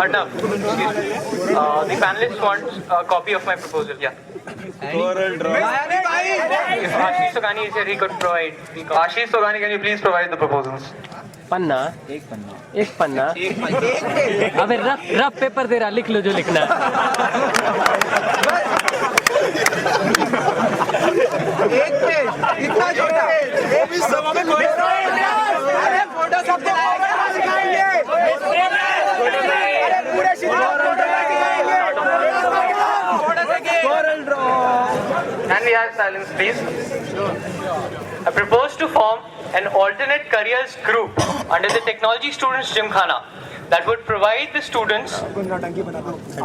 Arnav, the panelists want a copy of my proposal. Yeah. If Ashish Sogani is here, he could provide. Ashish Sogani, can you please provide the proposals? पन्ना एक पन्ना अबे rough paper दे रहा, लिख लो जो लिखना है। एक page इतना छोटा, वो भी सब में कोई अरे फोटो सब दिखाएंगे, अरे पूरे Can we have silence, please? I propose to form an alternate careers group under the Technology Students Gymkhana that would provide the students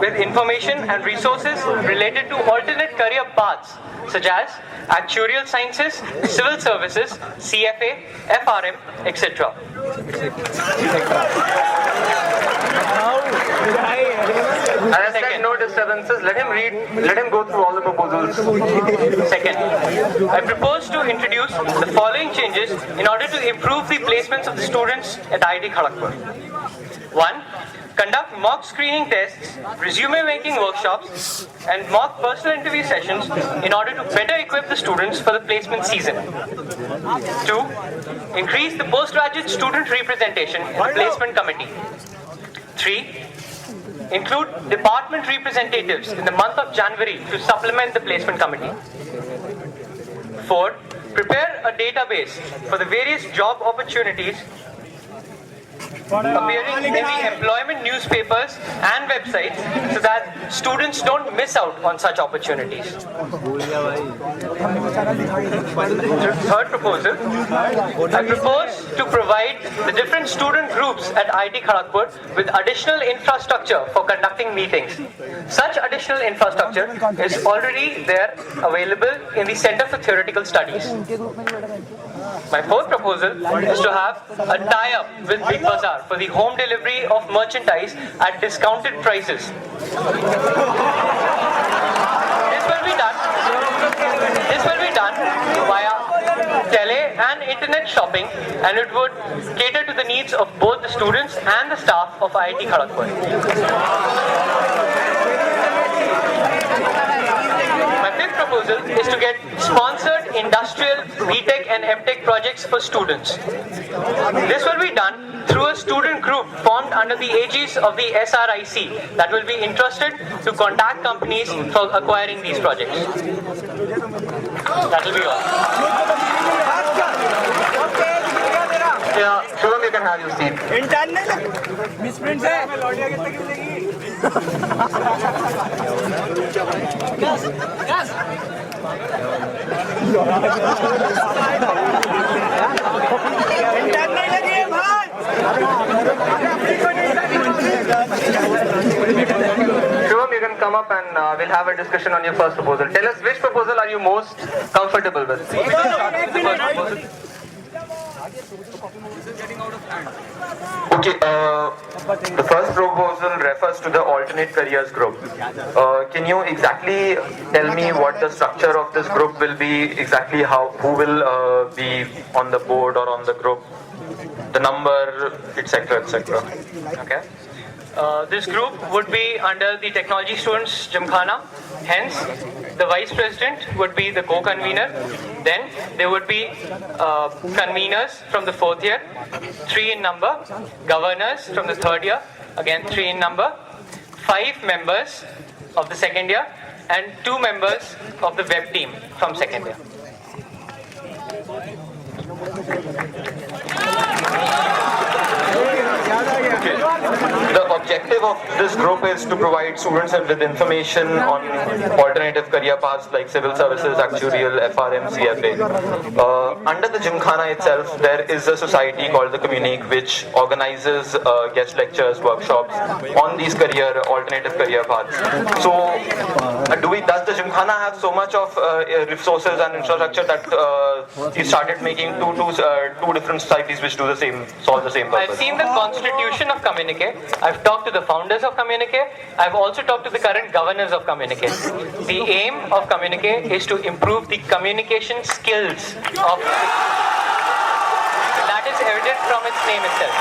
with information and resources related to alternate career paths such as actuarial sciences, civil services, CFA, FRM, etc. As I said, no disturbances. Let him go through all the proposals. Second, I propose to introduce the following changes in order to improve the placements of the students at IIT Kharagpur. 1. Conduct mock screening tests, resume making workshops, and mock personal interview sessions in order to better equip the students for the placement season. 2. Increase the postgraduate student representation in the placement committee. 3. Include department representatives in the month of January to supplement the placement committee. 4. Prepare a database for the various job opportunities appearing in the employment newspapers and websites so that students don't miss out on such opportunities. Third proposal, I propose to provide the different student groups at IIT Kharagpur with additional infrastructure for conducting meetings. Such additional infrastructure is already there available in the Center for Theoretical Studies. My fourth proposal is to have a tie-up with Big Bazaar for the home delivery of merchandise at discounted prices. This will be done via tele and internet shopping, and it would cater to the needs of both the students and the staff of IIT Kharagpur. My fifth proposal is to get sponsored industrial BTech and MTech projects for students. This will be done through a student group formed under the aegis of the SRIC that will be interested to contact companies for acquiring these projects. That will be all. Yeah, Shubham, you can have your seat. Misprint है Shubham, you can come up and we'll have a discussion on your first proposal. Tell us which proposal are you most comfortable with. Okay, the first proposal refers to the alternate careers group. Can you exactly tell me what the structure of this group will be, exactly who will be on the board or on the group, the number, etc., etc. Okay. This group would be under the Technology Students Gymkhana. Hence, the Vice President would be the co-convener. Then there would be conveners from the 4th year, 3 in number, governors from the 3rd year, again 3 in number, 5 members of the 2nd year, and 2 members of the web team from 2nd year. The objective of this group is to provide students with information on alternative career paths like civil services, actuarial, FRM, CFA. Under the Gymkhana itself, there is a society called the Communique which organizes guest lectures, workshops on these alternative career paths. So, does the Gymkhana have so much of resources and infrastructure that he started making two different societies which solve the same purpose? I've seen the constitution of Communique. I've talked to the founders of Communique. I've also talked to the current governors of Communique. The aim of Communique is to improve the communication skills of that is evident from its name itself.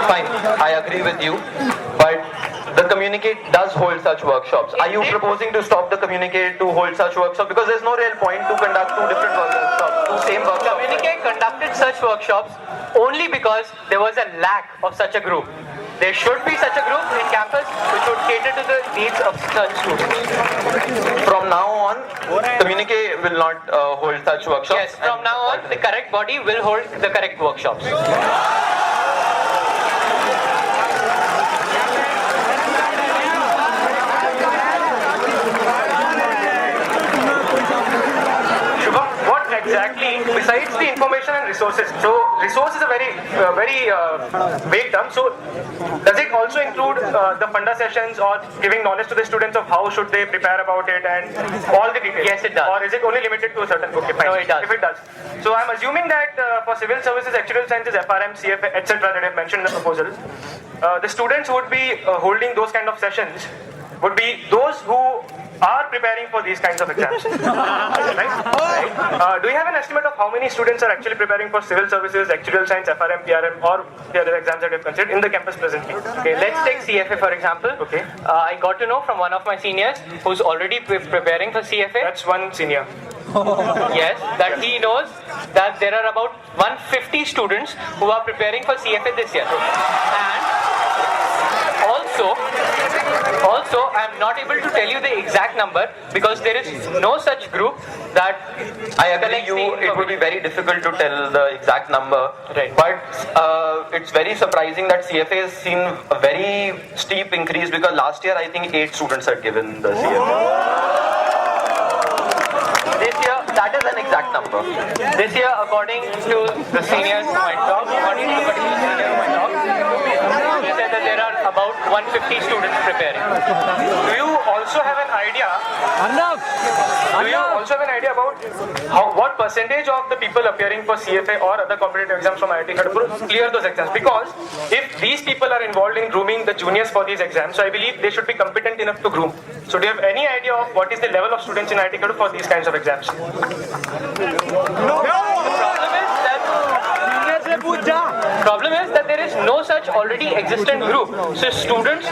Fine, I agree with you, but the Communicate does hold such workshops. Are you proposing to stop the Communicate to hold such workshops? Because there's no real point to conduct two different workshops, two same workshops. Communicate conducted such workshops only because there was a lack of such a group. There should be such a group in campus which would cater to the needs of such students. From now on, Communicate will not hold such workshops. Yes, from now on, the correct body will hold the correct workshops. What exactly, besides the information and resources, so resource is a very vague term, so does it also include the funda sessions or giving knowledge to the students of how should they prepare about it and all the details? Yes, it does. Or is it only limited to a certain book? No, it does. If it does. So I'm assuming that for civil services, actuarial sciences, FRM, CFA, etc. that I've mentioned in the proposal, the students who would be holding those kind of sessions would be those who are preparing for these kinds of exams. Right? Do you have an estimate of how many students are actually preparing for civil services, actuarial science, FRM, PRM, or the other exams that we have considered in the campus presently? Okay, let's take CFA for example. Okay. I got to know from one of my seniors who's already preparing for CFA. That's one senior. Yes, that he knows that there are about 150 students who are preparing for CFA this year. And also, I'm not able to tell you the exact number because there is no such group that I agree it would be very difficult to tell the exact number. Right. But it's very surprising that CFA has seen a very steep increase because last year I think 8 students had given the CFA. This year, that is an exact number. this year, according to the seniors who I talked, they said that there are about 150 students preparing. Do you also have an idea? Do you also have an idea about what percentage of the people appearing for CFA or other competitive exams from IIT Kharagpur clear those exams? Because if these people are involved in grooming the juniors for these exams, so I believe they should be competent enough to groom. So do you have any idea of what is the level of students in IIT Kharagpur for these kinds of exams? Problem is that there is no such already existent group. So students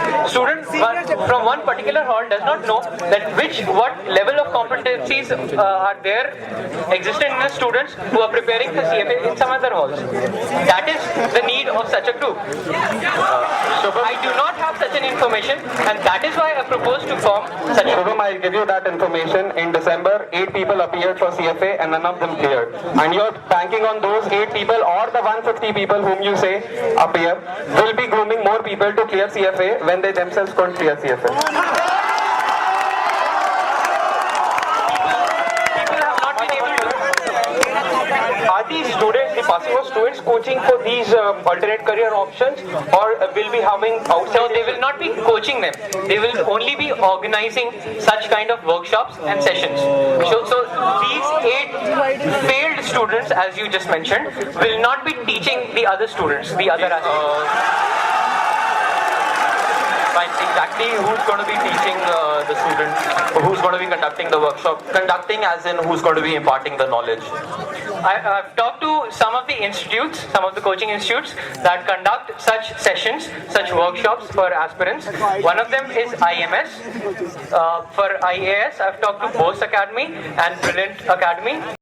from one particular hall does not know that what level of competencies are there existent in the students who are preparing for CFA in some other halls. That is the need of such a group. I do not have such an information, and that is why I propose to form such a group. Shubham, I'll give you that information. In December, 8 people appeared for CFA and none of them cleared. And you're banking on those 8 people or the 150 people whom you say appear will be grooming more people to clear CFA when they themselves couldn't clear CFA. People have not been able to. Are these students, the passing of students, coaching for these alternate career options, or will be having outside? No, they will not be coaching them. They will only be organizing such kind of workshops and sessions. So these 8 failed students, as you just mentioned, will not be teaching the other students, the other aspirants. Exactly who's going to be teaching the students, who's going to be conducting the workshop, conducting as in who's going to be imparting the knowledge. I've talked to some of the institutes, some of the coaching institutes that conduct such sessions, such workshops for aspirants. One of them is IMS. For IAS, I've talked to Bose Academy and Brilliant Academy.